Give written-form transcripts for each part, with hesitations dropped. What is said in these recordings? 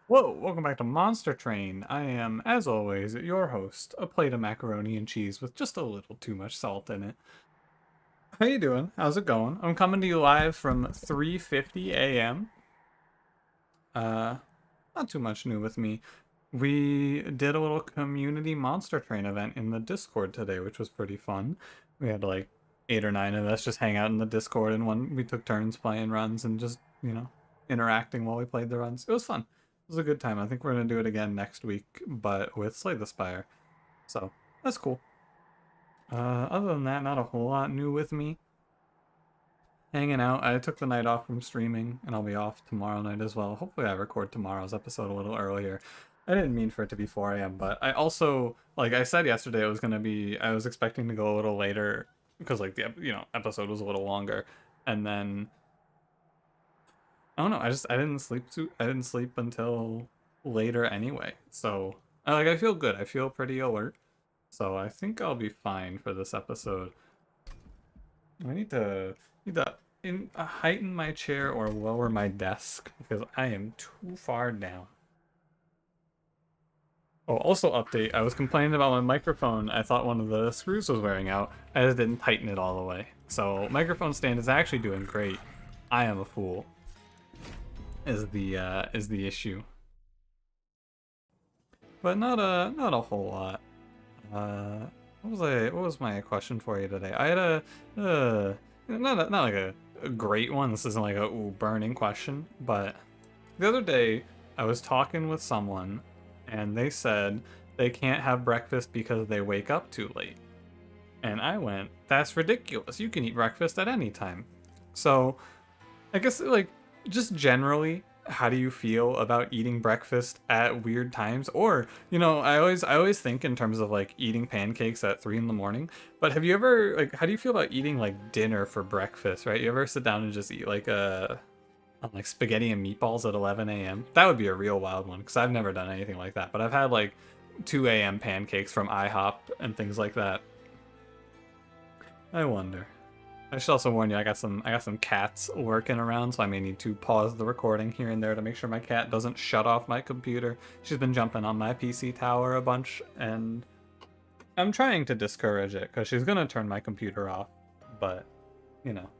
Whoa, welcome back to Monster Train. I am, as always, your host, a plate of macaroni and cheese with just a little too much salt in it. How you doing? How's it going? I'm coming to you live from 3:50 a.m. Uh, Not too much new with me. We did a little community Monster Train event in the Discord today, which was pretty fun. We had like 8 or 9 of us just hang out in the Discord, and we took turns playing runs and just, interacting while we played the runs. It was fun. It was a good time. I think we're gonna do it again next week, but with Slay the Spire. So that's cool. Other than that, not a whole lot new with me. Hanging out. I took the night off from streaming, and I'll be off tomorrow night as well. Hopefully, I record tomorrow's episode a little earlier. I didn't mean for it to be 4 a.m., but I also, like I said yesterday, it was gonna be. I was expecting to go a little later because, like, the episode was a little longer, and then I don't know. I didn't sleep too. I didn't sleep until later anyway. So I feel good. I feel pretty alert. So I think I'll be fine for this episode. I need to heighten my chair or lower my desk because I am too far down. Oh, also update. I was complaining about my microphone. I thought one of the screws was wearing out. I just didn't tighten it all the way. So microphone stand is actually doing great. I am a fool. Is the issue. But not a whole lot. What was my question for you today? I had not like a great one. This isn't like a burning question, but the other day I was talking with someone and they said they can't have breakfast because they wake up too late. And I went, that's ridiculous. You can eat breakfast at any time. So I guess like just generally, how do you feel about eating breakfast at weird times? Or, I always think in terms of like eating pancakes at 3 in the morning. But have you ever like how do you feel about eating like dinner for breakfast, right? You ever sit down and just eat like spaghetti and meatballs at 11 a.m.? That would be a real wild one because I've never done anything like that. But I've had like 2 a.m. pancakes from IHOP and things like that. I wonder. I should also warn you, I got some cats lurking around, so I may need to pause the recording here and there to make sure my cat doesn't shut off my computer. She's been jumping on my PC tower a bunch, and I'm trying to discourage it, because she's gonna turn my computer off, but,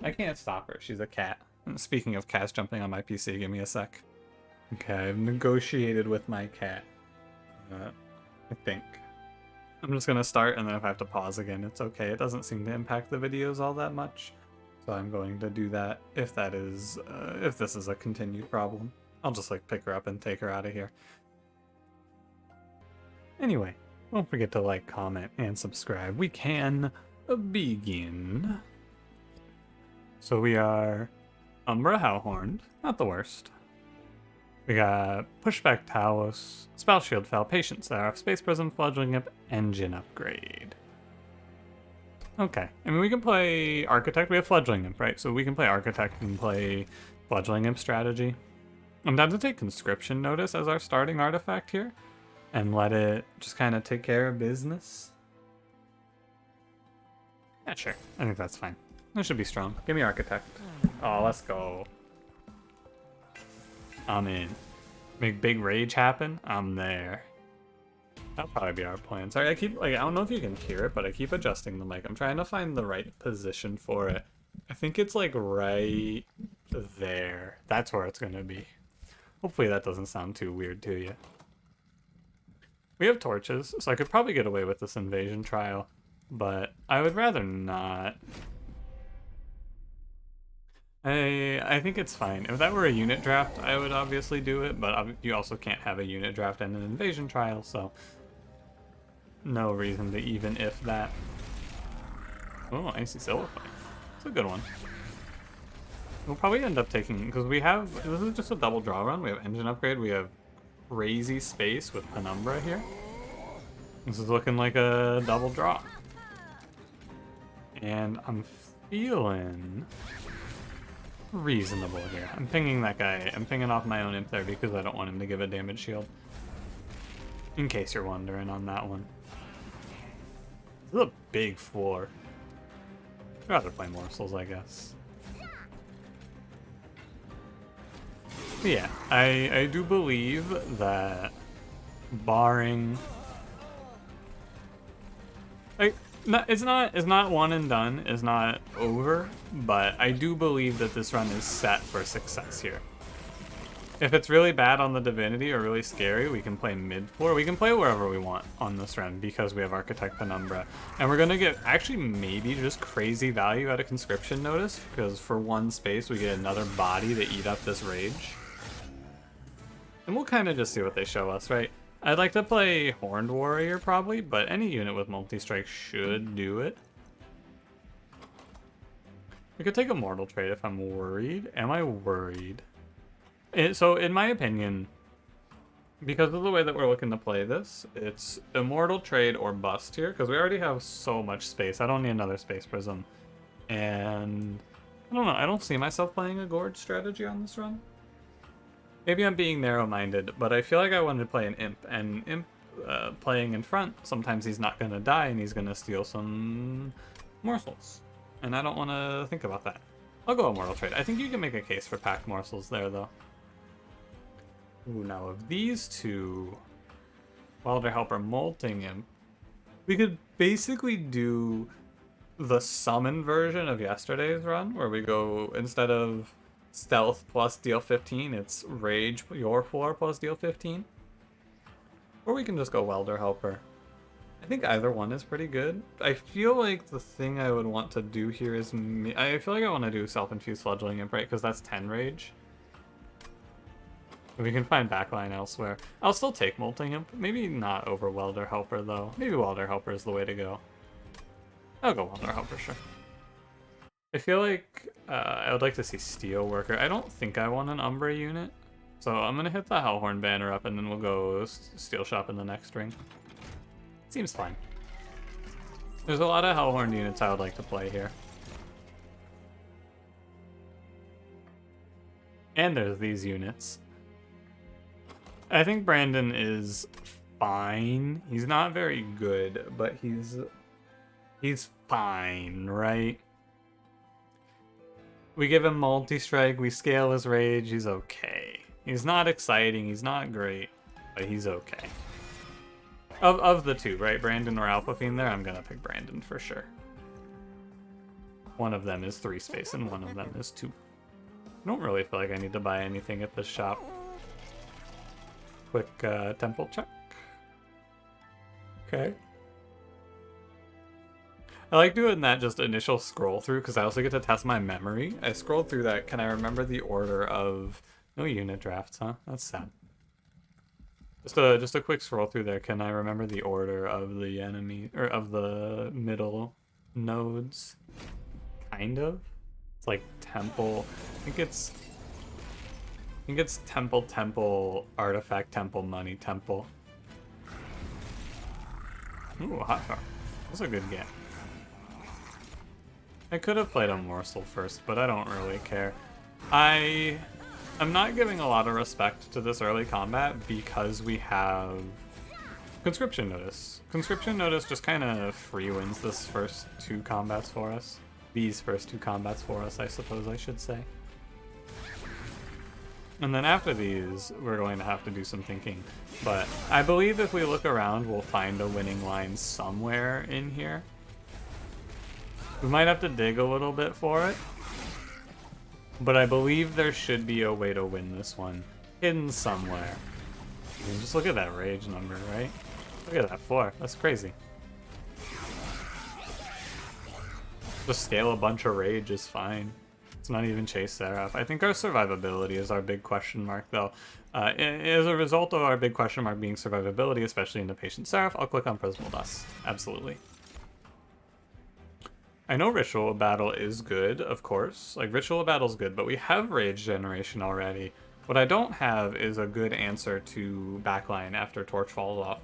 I can't stop her. She's a cat. And speaking of cats jumping on my PC, give me a sec. Okay, I've negotiated with my cat. I think. I'm just gonna start, and then if I have to pause again, it's okay. It doesn't seem to impact the videos all that much. So I'm going to do that if this is a continued problem. I'll just like pick her up and take her out of here. Anyway, don't forget to like, comment, and subscribe. We can begin. So we are Umbra Hellhorned, not the worst. We got Pushback Talos, Spell Shield Fell, Patient Seraph, Space Prism, Fledgling Imp, Engine Upgrade. Okay, I mean we can play Architect, we have Fledgling Imp, right? So we can play Architect and play Fledgling Imp strategy. I'm down to take Conscription Notice as our starting artifact here, and let it just kind of take care of business. Yeah, sure, I think that's fine. That should be strong. Give me Architect. Oh, let's go. I'm in. Make big rage happen? I'm there. That'll probably be our plan. Sorry, I don't know if you can hear it, but I keep adjusting the mic. I'm trying to find the right position for it. I think it's like right there. That's where it's gonna be. Hopefully that doesn't sound too weird to you. We have torches, so I could probably get away with this invasion trial, but I would rather not. I think it's fine. If that were a unit draft, I would obviously do it, but you also can't have a unit draft and an invasion trial, so no reason to even if that. Oh, Icy Silverflame. It's a good one. We'll probably end up taking, because this is just a double draw run. We have Engine Upgrade, we have crazy space with Penumbra here. This is looking like a double draw. And I'm feeling reasonable here. I'm pinging that guy. I'm pinging off my own imp there because I don't want him to give a damage shield. In case you're wondering on that one. This is a big floor. I'd rather play morsels, I guess. Yeah, I do believe that barring like it's not one and done, it's not over, but I do believe that this run is set for success here. If it's really bad on the Divinity or really scary, we can play mid-floor. We can play wherever we want on this run because we have Architect Penumbra. And we're going to get actually maybe just crazy value out of Conscription Notice because for one space we get another body to eat up this rage. And we'll kind of just see what they show us, right? I'd like to play Horned Warrior probably, but any unit with multi-strike should do it. We could take a Mortal Trade if I'm worried. Am I worried? So, in my opinion, because of the way that we're looking to play this, it's Immortal Trade or Bust here, because we already have so much space. I don't need another Space Prism. And I don't know, I don't see myself playing a Gorge strategy on this run. Maybe I'm being narrow-minded, but I feel like I wanted to play an Imp, and Imp playing in front, sometimes he's not going to die and he's going to steal some morsels. And I don't want to think about that. I'll go Immortal Trade. I think you can make a case for packed morsels there, though. Ooh, now of these two, Welder Helper, Molting Imp, we could basically do the summon version of yesterday's run, where we go, instead of Stealth plus deal 15, it's Rage your floor plus deal 15. Or we can just go Welder Helper. I think either one is pretty good. I feel like the thing I would want to do here is, I feel like I want to do Self-Infused Fledgling Imp, right? Because that's 10 Rage. We can find backline elsewhere. I'll still take Molting Imp. Maybe not over Welder Helper, though. Maybe Welder Helper is the way to go. I'll go Welder Helper, sure. I feel like I would like to see Steel Worker. I don't think I want an Umbra unit. So I'm going to hit the Hellhorned banner up, and then we'll go Steel Shop in the next ring. Seems fine. There's a lot of Hellhorned units I would like to play here. And there's these units. I think Brandon is fine. He's not very good, but he's fine, right? We give him multi-strike, we scale his rage, he's okay. He's not exciting, he's not great, but he's okay. Of the two, right? Brandon or Alphafiend there, I'm gonna pick Brandon for sure. One of them is 3 space and one of them is 2. I don't really feel like I need to buy anything at this shop. Quick temple check. Okay. I like doing that just initial scroll through because I also get to test my memory. I scrolled through that. Can I remember the order of... No unit drafts, huh? That's sad. Just a quick scroll through there. Can I remember the order of the enemy... or of the middle nodes? Kind of. It's like temple... I think it's temple, temple, artifact, temple, money, temple. Ooh, hot car. That's a good game. I could have played a morsel first, but I don't really care. I'm not giving a lot of respect to this early combat because we have Conscription Notice. Conscription Notice just kind of free wins this first 2 combats for us. These first 2 combats for us, I suppose I should say. And then after these, we're going to have to do some thinking. But I believe if we look around, we'll find a winning line somewhere in here. We might have to dig a little bit for it. But I believe there should be a way to win this one. Hidden somewhere. I mean, just look at that rage number, right? Look at that 4. That's crazy. Just scale a bunch of rage is fine. It's not even Chase Seraph. I think our survivability is our big question mark, though. As a result of our big question mark being survivability, especially into Patient Seraph, I'll click on Prismal Dust. Absolutely. I know Ritual Battle is good, of course. Like, Ritual Battle's good, but we have Rage Generation already. What I don't have is a good answer to backline after Torch falls off.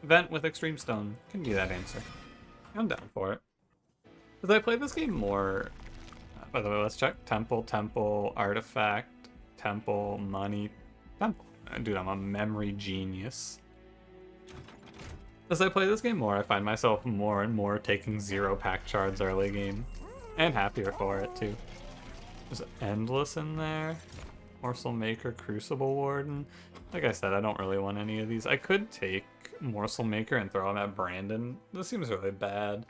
Vent with Extreme Stone can be that answer. I'm down for it. Because I play this game more... By the way, let's check. Temple, temple, artifact, temple, money, temple. Dude, I'm a memory genius. As I play this game more, I find myself more and more taking 0 pack shards early game. And happier for it, too. There's Endless in there. Morsel Maker, Crucible Warden. Like I said, I don't really want any of these. I could take Morsel Maker and throw him at Brandon. This seems really bad.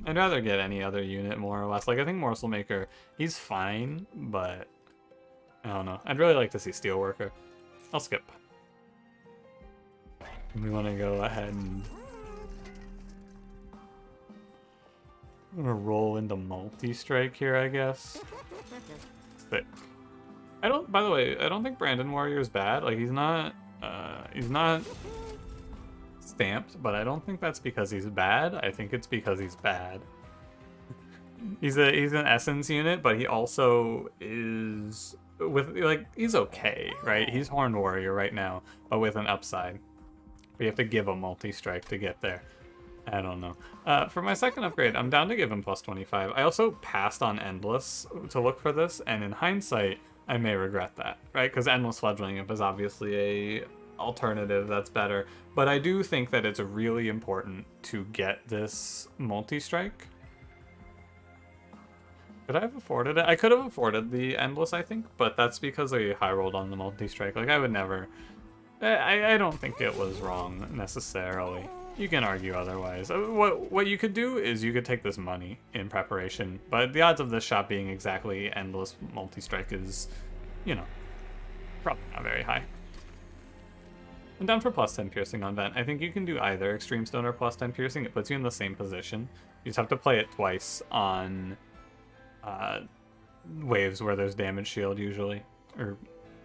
I'd rather get any other unit, more or less. Like, I think Morsel Maker, he's fine, but I don't know. I'd really like to see Steelworker. I'll skip. We want to go ahead and... I'm gonna roll into multi-strike here, I guess. Thick. I don't, by the way, I don't think Brandon Warrior is bad. Like, he's not stamped, but I don't think that's because he's bad. I think it's because he's bad. He's an essence unit, but he also is he's okay, right? He's Horned Warrior right now, but with an upside. We have to give a multi-strike to get there. I don't know. For my second upgrade, I'm down to give him plus 25. I also passed on Endless to look for this, and in hindsight, I may regret that, right? Because Endless Fledgling Imp is obviously a alternative that's better, but I do think that it's really important to get this multi-strike. Could I have afforded it? I could have afforded the Endless, I think, but that's because I high rolled on the multi-strike. Like, I would never... I don't think it was wrong, necessarily. You can argue otherwise. What you could do is you could take this money in preparation, but the odds of this shot being exactly Endless multi-strike is, you know, probably not very high. I'm down for plus 10 piercing on Vent. I think you can do either Extreme Stone or plus 10 piercing. It puts you in the same position. You just have to play it twice on waves where there's damage shield usually, or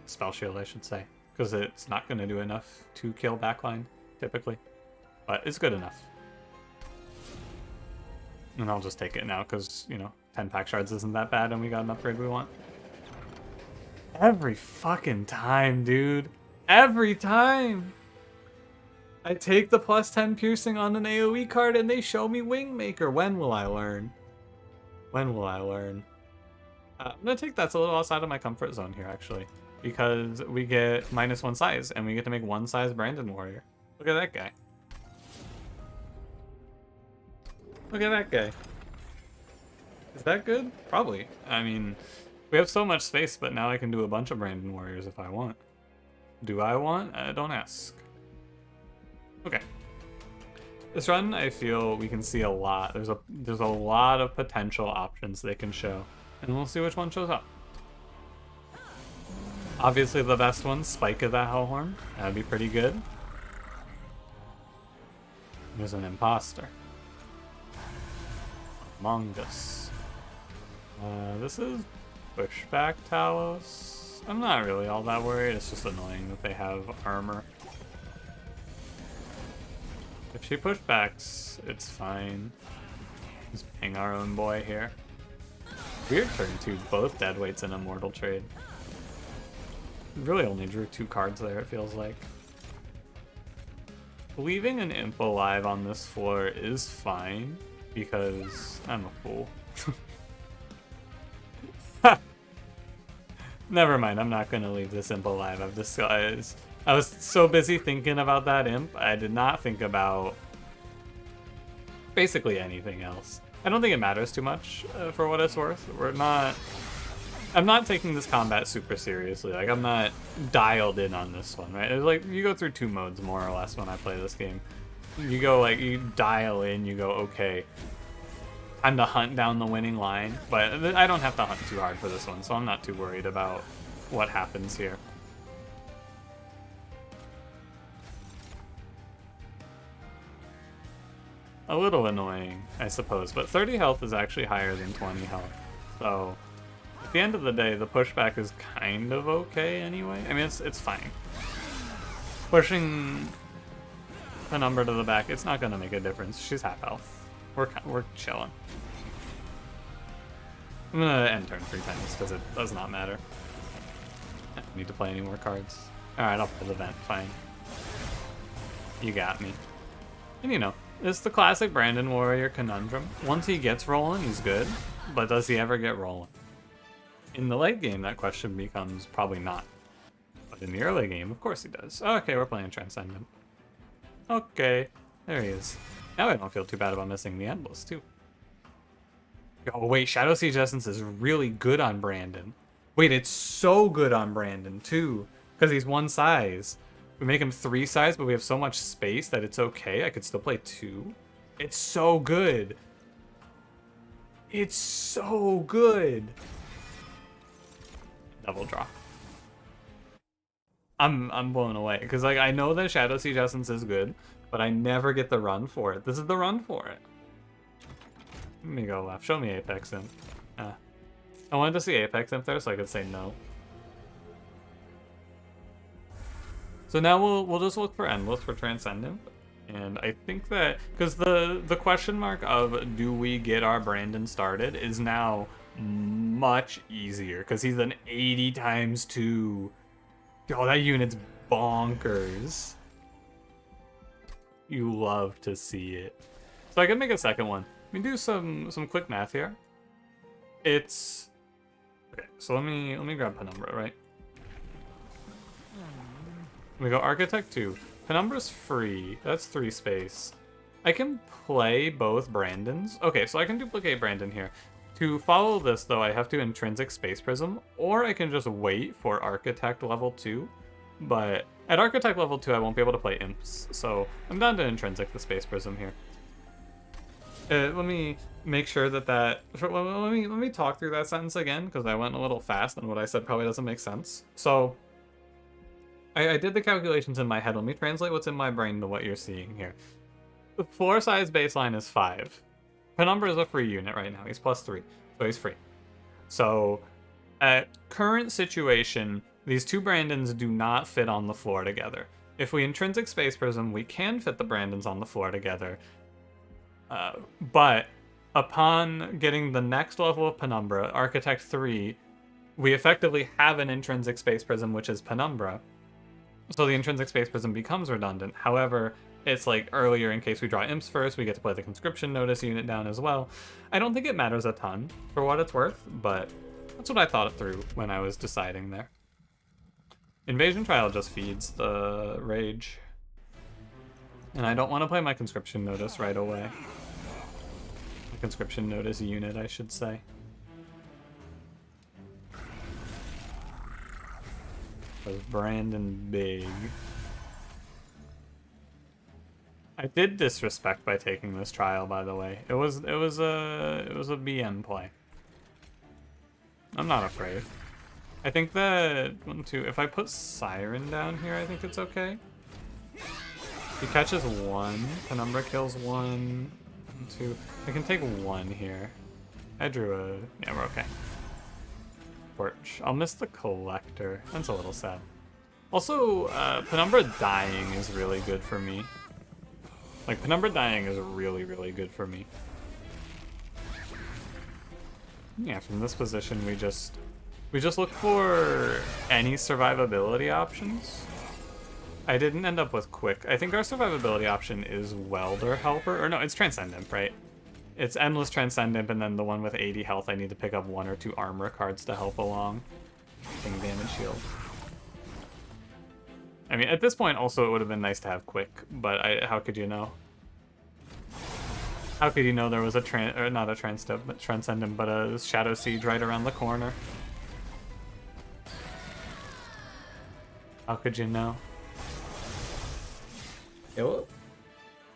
spell shield I should say, because it's not going to do enough to kill backline typically. But it's good enough. And I'll just take it now because, you know, 10 pack shards isn't that bad and we got an upgrade we want. Every fucking time, dude. Every time! I take the plus 10 piercing on an AoE card and they show me Wingmaker. When will I learn? When will I learn? I'm gonna take that's a little outside of my comfort zone here, actually. Because we get -1 size and we get to make 1 size Brandon Warrior. Look at that guy. Look at that guy. Is that good? Probably. I mean, we have so much space, but now I can do a bunch of Brandon Warriors if I want. Do I want? Don't ask. Okay. This run, I feel we can see a lot. There's a lot of potential options they can show, and we'll see which one shows up. Obviously, the best one, Spike of the Hellhorned. That'd be pretty good. There's an imposter. Among Us. This is Pushback Talos. I'm not really all that worried. It's just annoying that they have armor. If she pushbacks, it's fine. Just ping our own boy here. Weird turn 2, both deadweights and Immortal trade. Really only drew 2 cards there, it feels like. Leaving an imp alive on this floor is fine, because I'm a fool. Never mind, I'm not gonna leave this imp alive. I was so busy thinking about that imp, I did not think about basically anything else. I don't think it matters too much for what it's worth. I'm not taking this combat super seriously. Like, I'm not dialed in on this one, right? It's like, you go through 2 modes more or less when I play this game. You go, like, you dial in, you go, okay, time to hunt down the winning line. But I don't have to hunt too hard for this one, so I'm not too worried about what happens here. A little annoying, I suppose, but 30 health is actually higher than 20 health. So, at the end of the day, the pushback is kind of okay anyway. I mean, it's fine. Pushing the number to the back, it's not going to make a difference. She's half health. We're chilling. I'm going to end turn 3 times because it does not matter. I don't need to play any more cards. Alright, I'll play the vent, fine. You got me. And you know, it's the classic Brandon Warrior conundrum. Once he gets rolling, he's good, but does he ever get rolling? In the late game, that question becomes probably not. But in the early game, of course he does. Okay, we're playing Transcendent. Okay, there he is. Now I don't feel too bad about missing the Endless, too. Oh wait, Shadow Siege Essence is really good on Brandon. Wait, it's so good on Brandon, too. Because he's one size. We make him 3 size, but we have so much space that it's okay. I could still play 2. It's so good. It's so good. Double draw. I'm blown away. Because, like, I know that Shadow Siege Essence is good, but I never get the run for it. This is the run for it. Let me go left. Show me Apex Imp. I wanted to see Apex Imp there so I could say no. So now we'll just look for Endless for Transcendent. And I think that, because the question mark of do we get our Brandon started is now much easier, because he's an 80 times 2. Oh, that unit's bonkers. You love to see it. So I can make a second one. Let me do some quick math here. It's okay. So let me grab Penumbra, right? We go Architect 2. Penumbra's free. That's 3 space. I can play both Brandons. Okay, so I can duplicate Brandon here. To follow this, though, I have to Intrinsic Space Prism, or I can just wait for Architect level 2. But at Architect level 2, I won't be able to play Imps, so I'm down to Intrinsic the Space Prism here. Let me make sure that let me talk through that sentence again, because I went a little fast and what I said probably doesn't make sense. So I did the calculations in my head. Let me translate what's in my brain to what you're seeing here. The floor size baseline is 5. Penumbra is a free unit right now. He's +3, so he's free. So at current situation, these 2 Brandons do not fit on the floor together. If we Intrinsic Space Prism, we can fit the Brandons on the floor together. But upon getting the next level of Penumbra, Architect 3, we effectively have an Intrinsic Space Prism, which is Penumbra. So the Intrinsic Space Prism becomes redundant. However, it's like earlier, in case we draw Imps first, we get to play the Conscription Notice unit down as well. I don't think it matters a ton for what it's worth, but that's what I thought through when I was deciding there. Invasion Trial just feeds the Rage. And I don't want to play my Conscription Notice right away. My Conscription Notice unit, I should say. Was Brandon big? I did disrespect by taking this trial, by the way. It was a BM play. I'm not afraid. I think that if I put Siren down here, I think it's okay. He catches 1. Penumbra kills 1. 2. I can take 1 here. I drew a... Yeah, we're okay. Torch. I'll miss the Collector. That's a little sad. Also, Penumbra dying is really good for me. Like, Penumbra dying is really, really good for me. Yeah, from this position, we just look for any survivability options. I didn't end up with Quick. I think our survivability option is Welder Helper. Or no, it's Transcendent, right? It's Endless Transcendent, and then the one with 80 health, I need to pick up 1 or 2 armor cards to help along. King Damage Shield. I mean, at this point, also, it would have been nice to have Quick, but how could you know? How could you know there was a not a Transcendent, but a Shadow Siege right around the corner? How could you know? Yeah, well,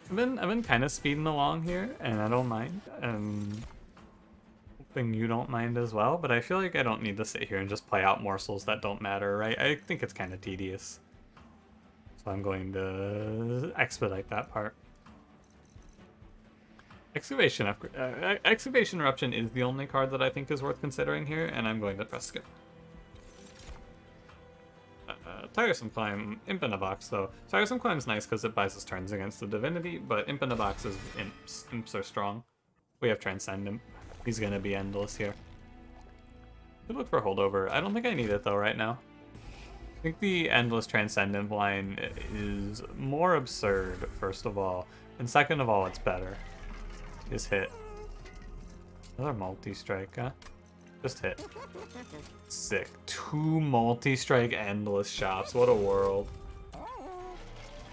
I've been kind of speeding along here, and I don't mind. Hoping you don't mind as well, but I feel like I don't need to sit here and just play out morsels that don't matter, right? I think it's kind of tedious. So I'm going to expedite that part. Excavation Eruption is the only card that I think is worth considering here, and I'm going to press skip. Tiresome Climb, Imp in a Box, though. Tiresome Climb's nice because it buys us turns against the Divinity, but Imp in a Box is Imps. Imps are strong. We have Transcendent. He's going to be endless here. Could look for Holdover. I don't think I need it, though, right now. I think the Endless Transcendent line is more absurd, first of all. And second of all, it's better. Just hit. Another multi-strike, huh? Just hit. Sick. 2 multi-strike Endless Shops. What a world.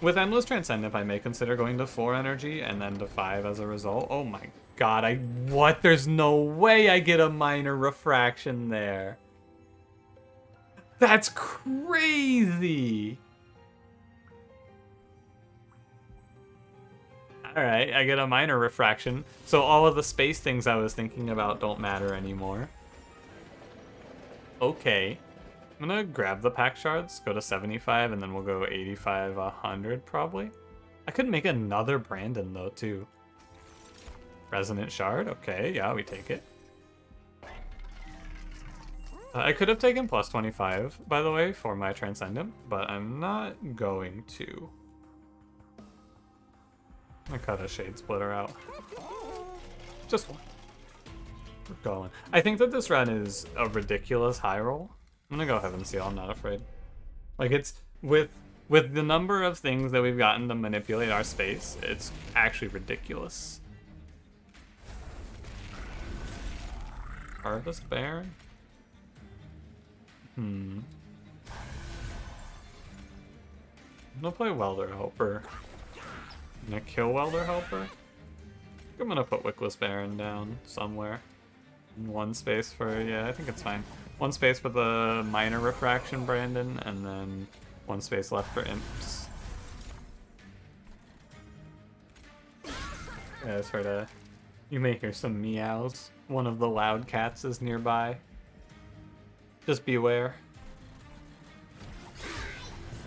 With Endless Transcendent, I may consider going to 4 energy and then to 5 as a result. Oh my god, what? There's no way I get a minor refraction there. That's crazy! Alright, I get a minor refraction. So all of the space things I was thinking about don't matter anymore. Okay. I'm gonna grab the pack shards, go to 75, and then we'll go 85, 100 probably. I could make another Brandon though, too. Resonant shard, okay, yeah, we take it. I could have taken plus 25, by the way, for my Transcendent, but I'm not going to. I cut a Shade Splitter out. Just one. We're going. I think that this run is a ridiculous high roll. I'm gonna go Heaven Seal, I'm not afraid. Like, it's with the number of things that we've gotten to manipulate our space, it's actually ridiculous. Harvest Baron? I'm gonna play Welder Helper. I'm gonna kill Welder Helper. I'm gonna put Wickless Baron down somewhere. One space for, yeah, I think it's fine. One space for the minor refraction Brandon, and then one space left for imps. Yeah, it's heard a... You may hear some meows. One of the loud cats is nearby. Just beware.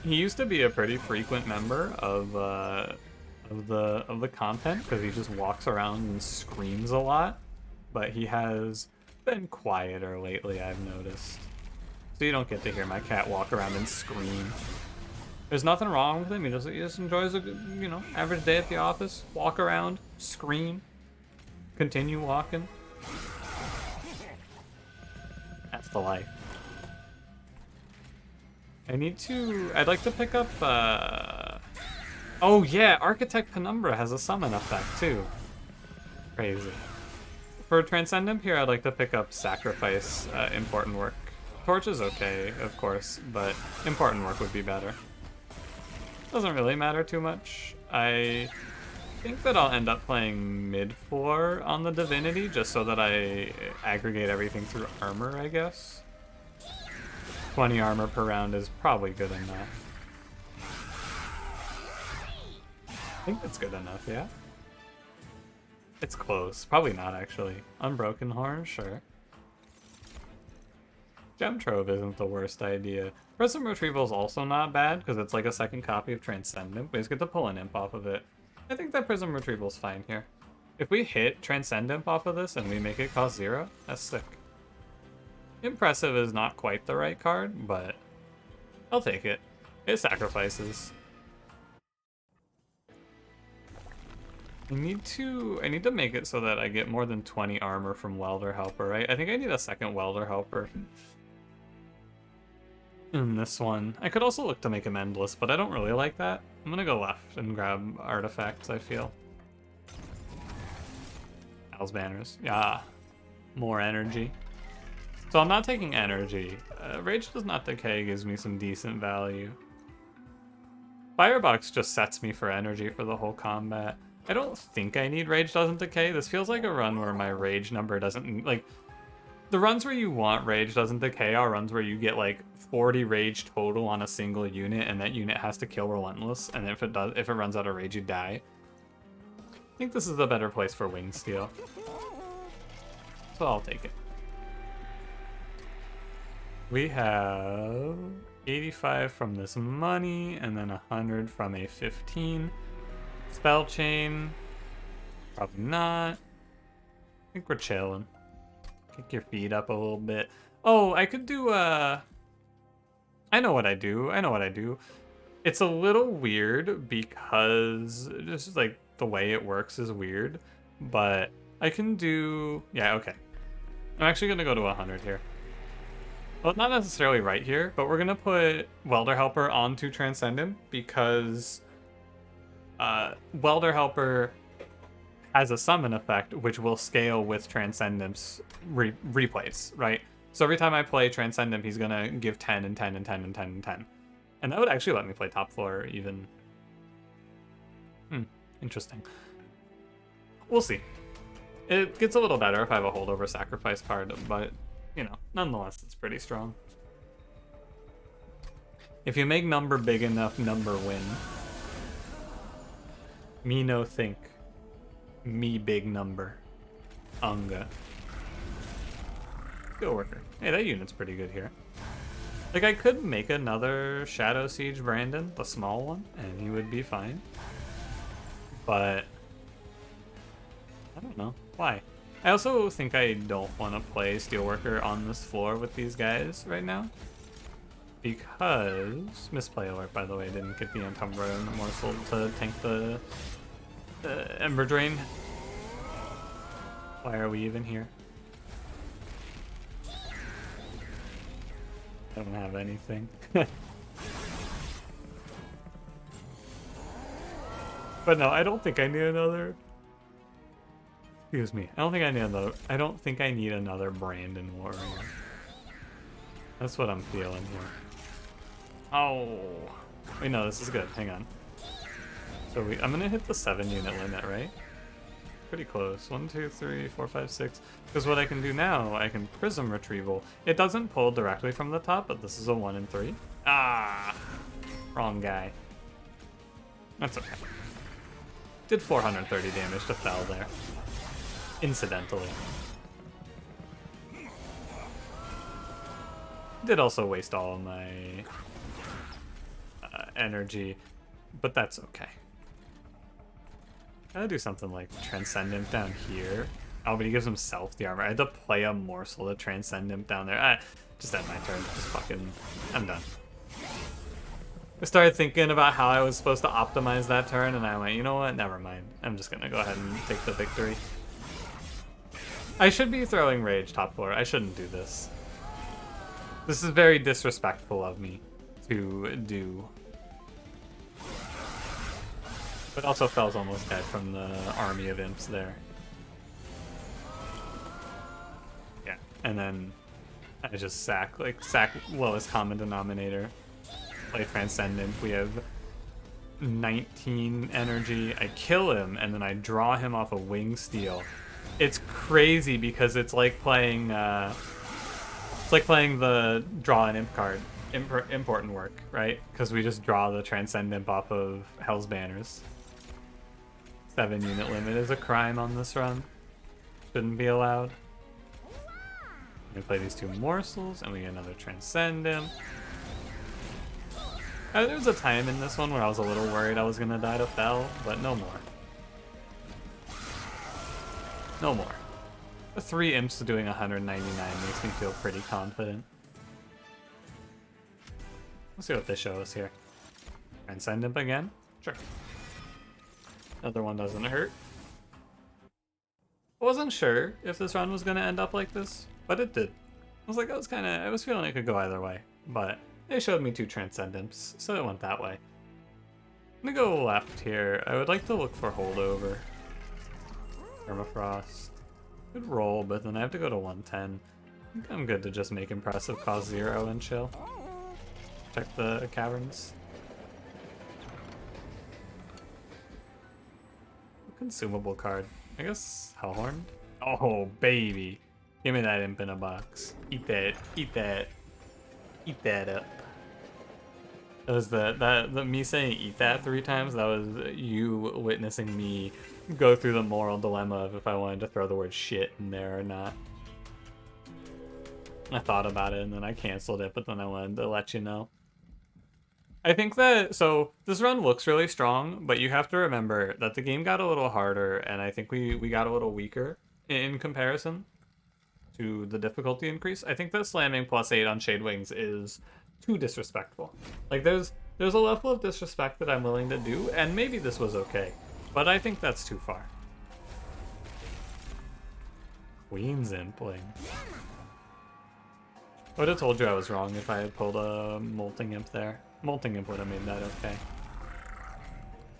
He used to be a pretty frequent member of the content because he just walks around and screams a lot, but he has been quieter lately, I've noticed. So you don't get to hear my cat walk around and scream. There's nothing wrong with him. He just enjoys a good, you know, average day at the office. Walk around, scream, continue walking. That's the life. I'd like to pick up, oh yeah, Architect Penumbra has a summon effect too. Crazy. For Transcendent here, I'd like to pick up Sacrifice, Important Work. Torch is okay, of course, but Important Work would be better. Doesn't really matter too much. I think that I'll end up playing mid-floor on the Divinity, just so that I aggregate everything through armor, I guess. 20 armor per round is probably good enough. I think that's good enough, yeah? It's close. Probably not, actually. Unbroken Horn, sure. Gem Trove isn't the worst idea. Prism Retrieval is also not bad, because it's like a second copy of Transcendent. We just get to pull an imp off of it. I think that Prism Retrieval's fine here. If we hit Transcendent off of this and we make it cost 0, that's sick. Impressive is not quite the right card, but I'll take it. It sacrifices. I need to make it so that I get more than 20 armor from Welder Helper, right? I think I need a second Welder Helper in this one. I could also look to make him endless, but I don't really like that. I'm gonna go left and grab artifacts, I feel. Al's Banners. Yeah. More energy. So I'm not taking energy. Rage Does Not Decay gives me some decent value. Firebox just sets me for energy for the whole combat. I don't think I need Rage Doesn't Decay. This feels like a run where my rage number doesn't, like, the runs where you want Rage Doesn't Decay are runs where you get like 40 rage total on a single unit, and that unit has to kill Relentless, and if it runs out of rage, you die. I think this is a better place for Wing Steel. So I'll take it. We have 85 from this money, and then 100 from a 15. Spell Chain, probably not. I think we're chilling. Kick your feet up a little bit. Oh, I could do, I know what I do. It's a little weird because just like the way it works is weird, but I can do, yeah, okay. I'm actually gonna go to 100 here. Well, not necessarily right here, but we're gonna put Welder Helper onto Transcendent because Welder Helper has a summon effect which will scale with Transcendent's replays, right? So every time I play Transcendent, he's gonna give 10 and 10 and 10 and 10 and 10. And that would actually let me play top floor even. Interesting. We'll see. It gets a little better if I have a holdover sacrifice card, but, you know, nonetheless, it's pretty strong. If you make number big enough, number win. Me no think. Me big number. Unga. Go worker. Hey, that unit's pretty good here. Like, I could make another Shadow Siege Brandon, the small one, and he would be fine. But I don't know. Why? I also think I don't want to play Steelworker on this floor with these guys right now. Because... Misplay alert, by the way. I didn't get the Umbra morsel to tank the Ember Drain. Why are we even here? I don't have anything. But no, I don't think I need another... Excuse me. I don't think I need another Brandon Warrior. That's what I'm feeling here. Oh. Wait, no, this is good. Hang on. So I'm gonna hit the 7 unit limit, right? Pretty close. 1, 2, 3, 4, 5, 6. Because what I can do now, I can Prism Retrieval. It doesn't pull directly from the top, but this is a 1 and 3. Ah! Wrong guy. That's okay. Did 430 damage to Fel there. Incidentally. Did also waste all of my energy, but that's okay. Gotta do something like Transcendent down here. Oh, but he gives himself the armor. I had to play a morsel to Transcend him down there. Just end my turn. Just fucking... I'm done. I started thinking about how I was supposed to optimize that turn, and I went, you know what? Never mind. I'm just gonna go ahead and take the victory. I should be throwing Rage top floor. I shouldn't do this. This is very disrespectful of me to do. But also Fel's almost dead from the army of imps there. Yeah, and then I just sack lowest common denominator. Play Transcendent. We have 19 energy. I kill him, and then I draw him off a Wing Steel. It's crazy because it's like playing the draw an imp card. Important work, right? Because we just draw the Transcendent off of Hell's Banners. 7 unit limit is a crime on this run. Shouldn't be allowed. We play these 2 morsels, and we get another Transcendent. There was a time in this one where I was a little worried I was gonna die to Fel, but no more. No more. The 3 imps doing 199 makes me feel pretty confident. Let's see what they show us here. Transcendent again? Sure. Other one doesn't hurt. I wasn't sure if this run was gonna end up like this, but it did. I was like, I was feeling it could go either way, but they showed me 2 Transcendents, so it went that way. I'm gonna go left here. I would like to look for Holdover. Permafrost. Good roll, but then I have to go to 110. I think I'm good to just make Impressive cost 0 and chill. Check the caverns. Consumable card. I guess Hellhorned? Oh, baby. Give me that imp in a box. Eat that. Eat that. Eat that up. That was the me saying eat that 3 times, that was you witnessing me go through the moral dilemma of if I wanted to throw the word shit in there or not. I thought about it and then I canceled it, but then I wanted to let you know. I think that, so this run looks really strong, but you have to remember that the game got a little harder, and I think we got a little weaker in comparison to the difficulty increase. I think that slamming +8 on Shade Wings is too disrespectful. Like, there's a level of disrespect that I'm willing to do, and maybe this was okay, but I think that's too far. Queen's Impling. I would have told you I was wrong if I had pulled a Molting Imp there. Molting Imp would have made that okay.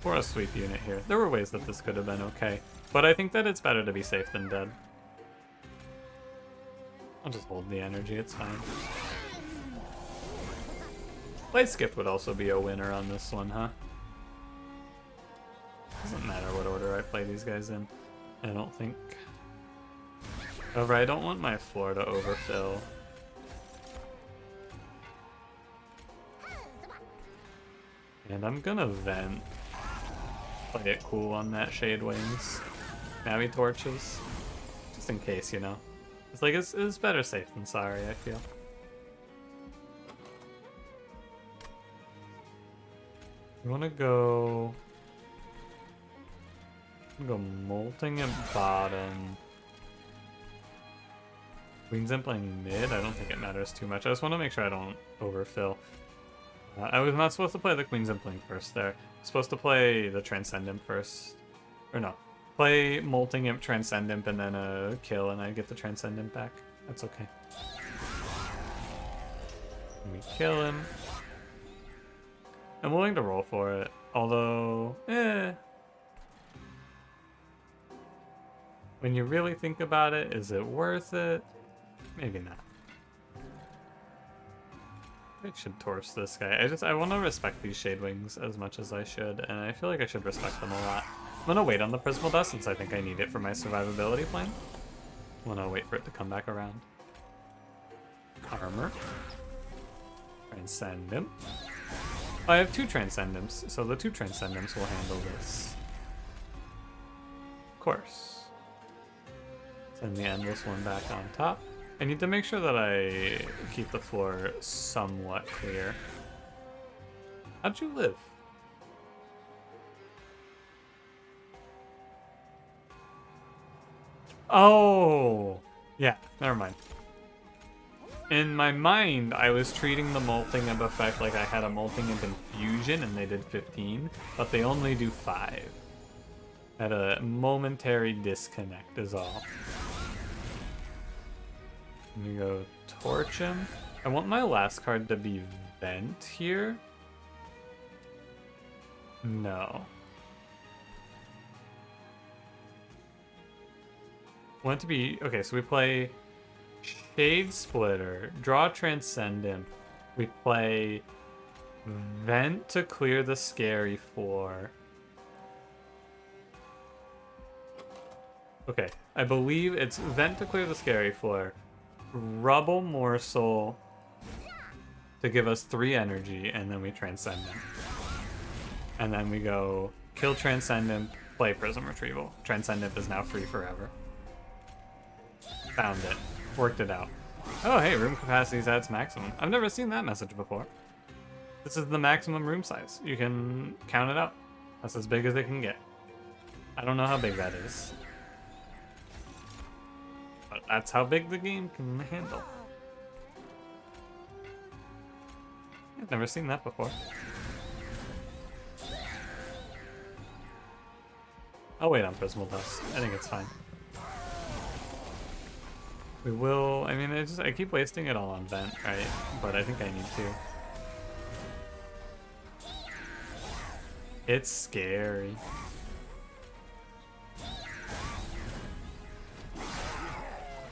For a sweep unit here. There were ways that this could have been okay, but I think that it's better to be safe than dead. I'll just hold the energy, it's fine. Light Skip would also be a winner on this one, huh? Doesn't matter what order I play these guys in, I don't think. However, I don't want my floor to overfill. And I'm gonna vent. Play it cool on that Shade Wings. Now he torches. Just in case, you know. It's like, it's better safe than sorry, I feel. You wanna go... Go Molting at bottom. Queen's in playing mid? I don't think it matters too much. I just want to make sure I don't overfill. I was not supposed to play the Queen's Impling first there. I was supposed to play the Transcendent first. Or no. Play Molting Imp, Transcendent, and then a kill, and I get the Transcendent back. That's okay. We kill him. I'm willing to roll for it. Although, when you really think about it, is it worth it? Maybe not. I should torch this guy. I want to respect these Shade Wings as much as I should, and I feel like I should respect them a lot. I'm gonna wait on the Prismal Dust since I think I need it for my survivability plan. I'm gonna wait for it to come back around. Armor. Transcendent. I have 2 Transcendents, so the 2 Transcendents will handle this. Of course. Send the Endless one back on top. I need to make sure that I keep the floor somewhat clear. How'd you live? Oh! Yeah, never mind. In my mind, I was treating the Molting Imp effect like I had a Molting Imp Infusion and they did 15, but they only do 5. Had a momentary disconnect is all. Let me go torch him. I want my last card to be Vent here. No. I want it to be... Okay, so we play Shade Splitter, draw Transcendent. We play Vent to clear the Scary floor. Okay, I believe it's Vent to clear the Scary floor. Rubble Morsel to give us 3 energy, and then we Transcendent. And then we go kill Transcendent, play Prism Retrieval. Transcendent is now free forever. Found it. Worked it out. Oh, hey, room capacity is at its maximum. I've never seen that message before. This is the maximum room size. You can count it out. That's as big as it can get. I don't know how big that is. But that's how big the game can handle. I've never seen that before. I'll wait on Prismal Dust. I think it's fine. We will... I mean, I keep wasting it all on Vent, right? But I think I need to. It's scary.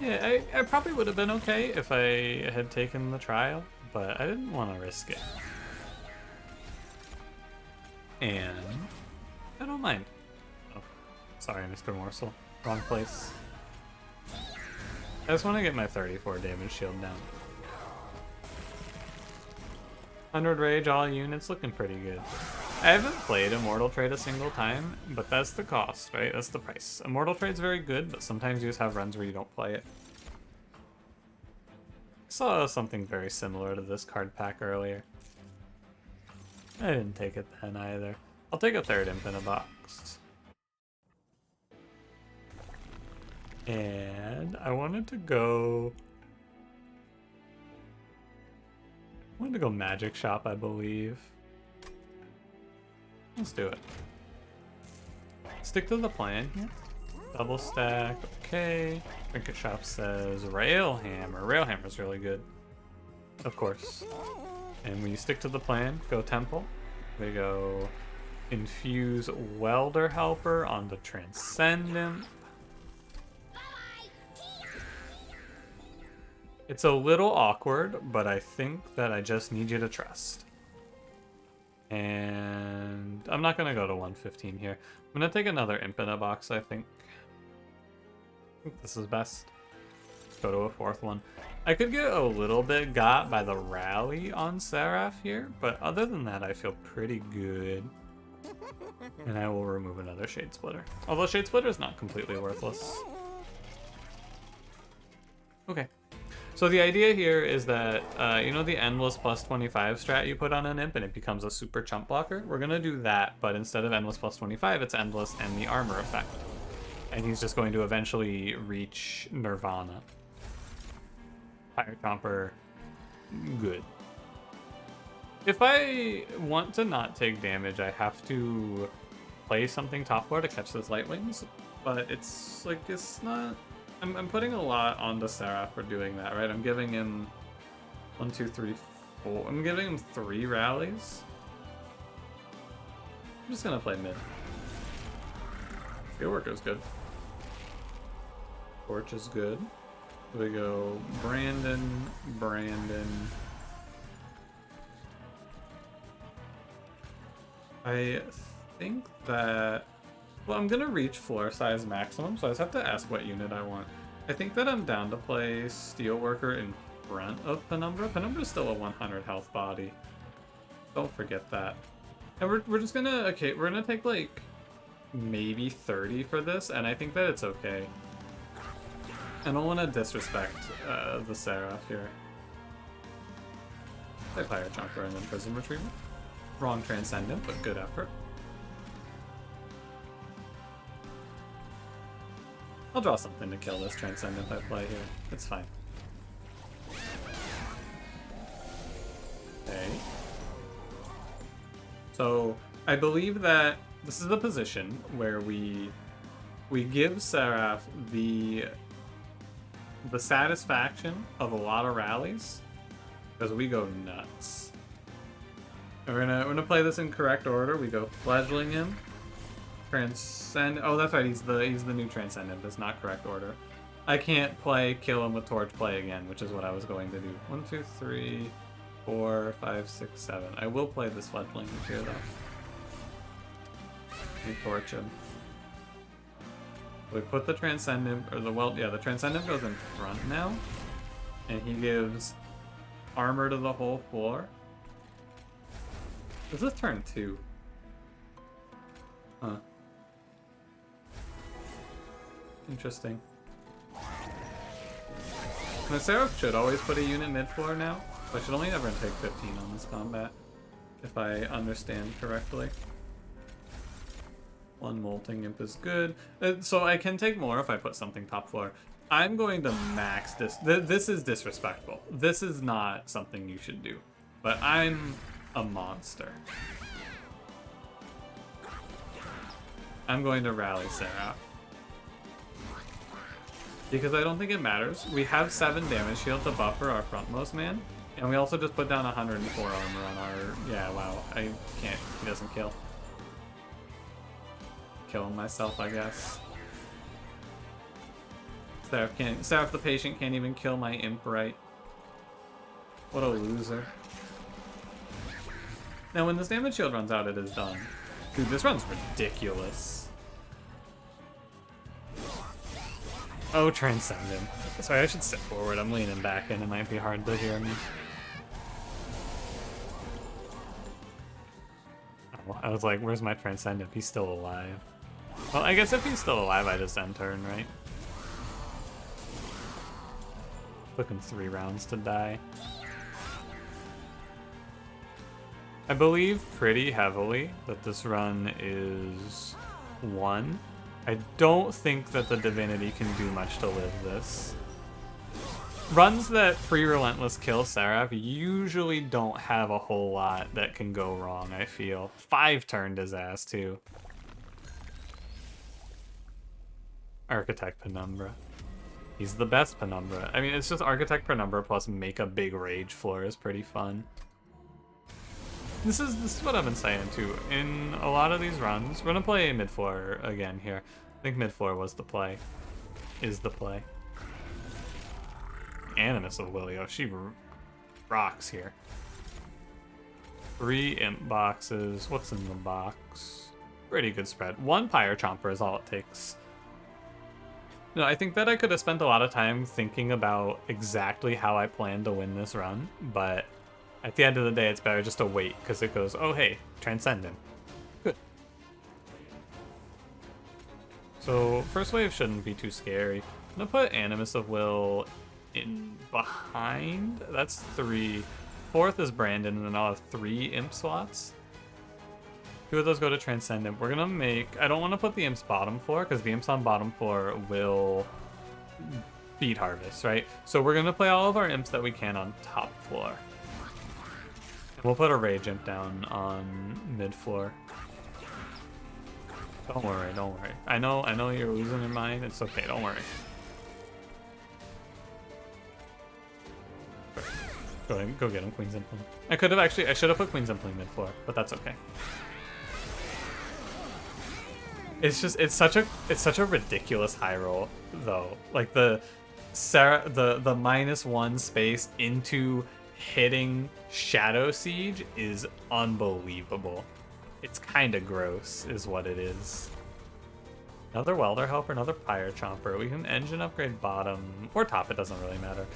Yeah, I probably would have been okay if I had taken the trial, but I didn't want to risk it. And I don't mind. Oh, sorry, Mr. Morsel. Wrong place. I just want to get my 34 damage shield down. 100 rage, all units, looking pretty good. I haven't played Immortal Trade a single time, but that's the cost, right? That's the price. Immortal Trade's very good, but sometimes you just have runs where you don't play it. I saw something very similar to this card pack earlier. I didn't take it then either. I'll take a 3rd imp in a box. And I wanted to go Magic Shop, I believe. Let's do it. Stick to the plan here. Double stack, okay. Trinket Shop says Railhammer. Railhammer's really good. Of course. And when you stick to the plan, go Temple. We go infuse Welder Helper on the Transcendent. It's a little awkward, but I think that I just need you to trust. And I'm not going to go to 115 here. I'm going to take another imp in a box, I think. I think this is best. go to a fourth one. I could get a little bit got by the rally on Seraph here, but other than that, I feel pretty good. And I will remove another Shade Splitter. Although Shade Splitter is not completely worthless. Okay. So the idea here is that, you know the Endless plus 25 strat you put on an imp and it becomes a super chump blocker? We're going to do that, but instead of Endless plus 25, it's Endless and the armor effect. And he's just going to eventually reach Nirvana. Fire Chomper, good. If I want to not take damage, I have to play something top floor to catch those light wings, but it's like, it's not... I'm putting a lot on the Seraph for doing that, right? I'm giving him 1, 2, 3, 4. I'm giving him 3 rallies. I'm just gonna play mid. Steelworker's good. Torch is good. We go Brandon. I think that... Well, I'm gonna reach floor size maximum, so I just have to ask what unit I want. I think that I'm down to play Steelworker in front of Penumbra. Penumbra's still a 100 health body. Don't forget that. And we're just gonna... Okay, we're gonna take, like, maybe 30 for this, and I think that it's okay. I don't want to disrespect the Seraph here. Play Fire Chomper and then Prism Retriever. Wrong Transcendent, but good effort. I'll draw something to kill this Transcendent I play here. It's fine. Okay. So, I believe that this is the position where we give Seraph the satisfaction of a lot of rallies, because we go nuts. And we're gonna play this in correct order. We go Fledgling him, Transcend. Oh, that's right. He's the new Transcendent. That's not correct order. I can't kill him with Torch, play again, which is what I was going to do. 1, 2, 3, 4, 5, 6, 7. I will play this Fledgling here though. We Torch him. We put the Transcendent, or the Transcendent goes in front now, and he gives armor to the whole floor. This is turn 2. Huh. Interesting. The Seraph should always put a unit mid-floor now, so I should only ever take 15 on this combat, if I understand correctly. 1 Molting Imp is good. So I can take more if I put something top floor. I'm going to max this. This is disrespectful. This is not something you should do. But I'm a monster. I'm going to rally Seraph. Because I don't think it matters. We have 7 damage shield to buffer our frontmost man. And we also just put down 104 armor on our... Yeah, wow. I can't... He doesn't kill. Killing myself, I guess. Seraph the Patient can't even kill my imp right. What a loser. Now when this damage shield runs out, it is done. Dude, this run's ridiculous. Oh, Transcendent. Sorry, I should sit forward. I'm leaning back in. It might be hard to hear me. Oh, I was like, where's my Transcendent? He's still alive. Well, I guess if he's still alive, I just end turn, right? Took him 3 rounds to die. I believe pretty heavily that this run is 1. I don't think that the Divinity can do much to live this. Runs that pre-Relentless kill Seraph usually don't have a whole lot that can go wrong, I feel. 5 turned his ass, too. Architect Penumbra. He's the best Penumbra. I mean, it's just Architect Penumbra plus make a big rage floor is pretty fun. This is what I've been saying too. In a lot of these runs, we're gonna play mid floor again here. I think mid floor was the play. Is the play. Animus of Willio, she rocks here. 3 imp boxes. What's in the box? Pretty good spread. 1 Pyre Chomper is all it takes. No, I think that I could have spent a lot of time thinking about exactly how I plan to win this run, but at the end of the day, it's better just to wait, because it goes, oh hey, Transcendent. Good. So, first wave shouldn't be too scary. I'm gonna put Animus of Will in behind. That's 3. 4th is Brandon, and then I'll have 3 Imp slots. 2 of those go to Transcendent. We're gonna make... I don't want to put the Imps bottom floor, because the Imps on bottom floor will feed Harvest, right? So we're gonna play all of our Imps that we can on top floor. We'll put a Rage Imp down on mid floor. Don't worry, don't worry. I know you're losing your mind. It's okay, don't worry. Go ahead, go get him, Queen's Impling. I should have put Queen's Impling mid floor, but that's okay. It's such a ridiculous high roll though. Like the -1 space into hitting Shadow Siege is unbelievable. It's kind of gross, is what it is. Another Welder Helper, another Pyre Chomper. We can engine upgrade bottom or top, it doesn't really matter.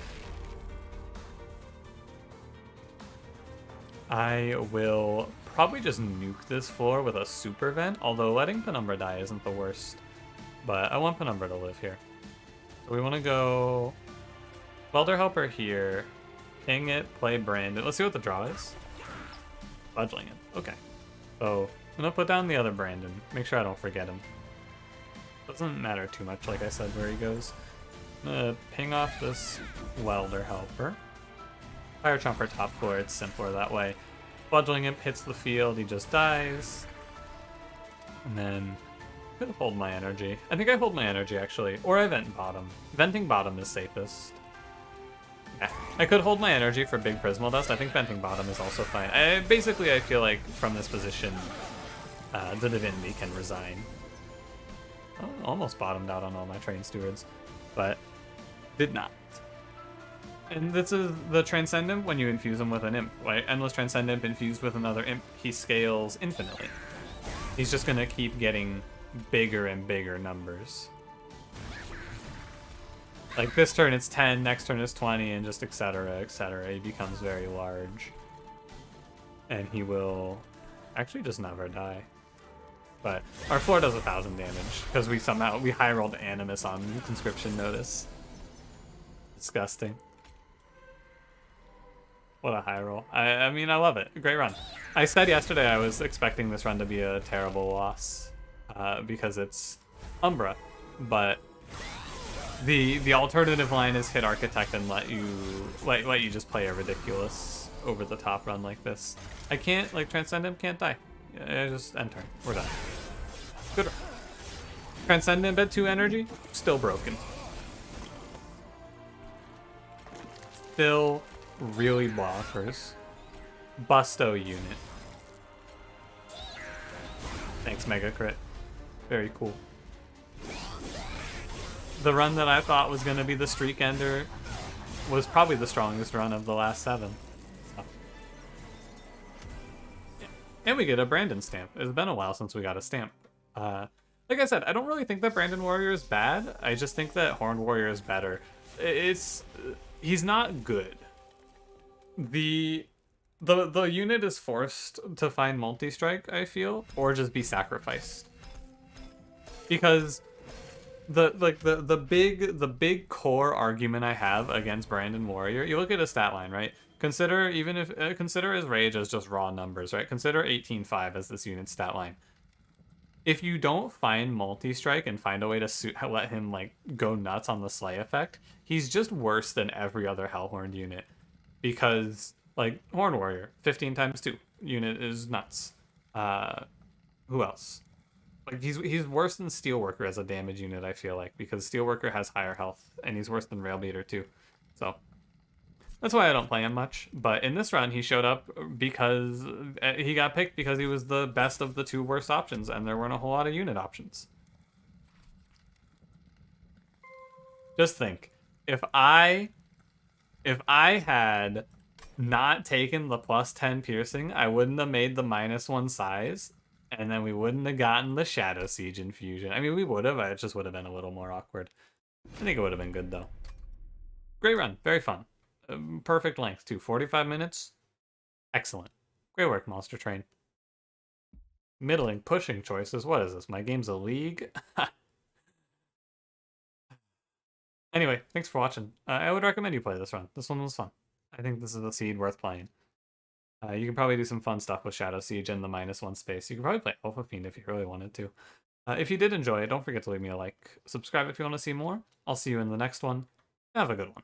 I will probably just nuke this floor with a Super Vent, although letting Penumbra die isn't the worst. But I want Penumbra to live here. So we want to go Welder Helper here, ping it, play Brandon. Let's see what the draw is. Fudgling it. Okay. So I'm going to put down the other Brandon. Make sure I don't forget him. Doesn't matter too much, like I said, where he goes. I'm going to ping off this Welder Helper. Fire Chomper top floor, it's simpler that way. Fudgling Imp hits the field, he just dies. And then I'm gonna hold my energy. I think I hold my energy actually. Or I vent bottom. Venting bottom is safest. Yeah. I could hold my energy for big Prismal Dust. I think venting bottom is also fine. Basically, I feel like from this position, the Divinity can resign. Oh, almost bottomed out on all my Train Stewards, but did not. And this is the Transcendent when you infuse him with an Imp, right? Endless Transcendent infused with another Imp, he scales infinitely. He's just gonna keep getting bigger and bigger numbers. Like this turn it's 10, next turn is 20, and just etc, etc. He becomes very large. And he will actually just never die. But our floor does 1,000 damage, because we high rolled Animus on Conscription Notice. Disgusting. What a high roll. I mean, I love it. Great run. I said yesterday I was expecting this run to be a terrible loss because it's Umbra, but the alternative line is hit Architect and let you just play a ridiculous over the top run like this. I can't, like, Transcendent can't die. I just end turn. We're done. Good run. Transcendent at 2 energy, still broken. Still really bonkers. Busto unit. Thanks, Mega Crit. Very cool. The run that I thought was going to be the streak ender was probably the strongest run of the last 7. So. And we get a Brandon stamp. It's been a while since we got a stamp. Like I said, I don't really think that Brandon Warrior is bad. I just think that Horned Warrior is better. He's not good. The unit is forced to find multi-strike, I feel, or just be sacrificed. Because the big core argument I have against Brandon Warrior, you look at his stat line, right? Consider his rage as just raw numbers, right? Consider 18.5 as this unit's stat line. If you don't find multi-strike and find a way to let him like go nuts on the slay effect, he's just worse than every other Hellhorned unit. Because like Horned Warrior, 15 times 2 unit is nuts. Who else? Like he's worse than Steelworker as a damage unit, I feel like, because Steelworker has higher health and he's worse than Railbeater too. So that's why I don't play him much. But in this run, he showed up because he got picked because he was the best of the 2 worst options, and there weren't a whole lot of unit options. Just think, if I had not taken the +10 piercing, I wouldn't have made the -1 size, and then we wouldn't have gotten the Shadow Siege infusion. I mean, we would have, it just would have been a little more awkward. I think it would have been good, though. Great run. Very fun. Perfect length, too. 45 minutes. Excellent. Great work, Monster Train. Middling, pushing choices. What is this? My game's a league? Anyway, thanks for watching. I would recommend you play this run. This one was fun. I think this is a seed worth playing. You can probably do some fun stuff with Shadow Siege in the -1 space. You can probably play Alpha Fiend if you really wanted to. If you did enjoy it, don't forget to leave me a like. Subscribe if you want to see more. I'll see you in the next one. Have a good one.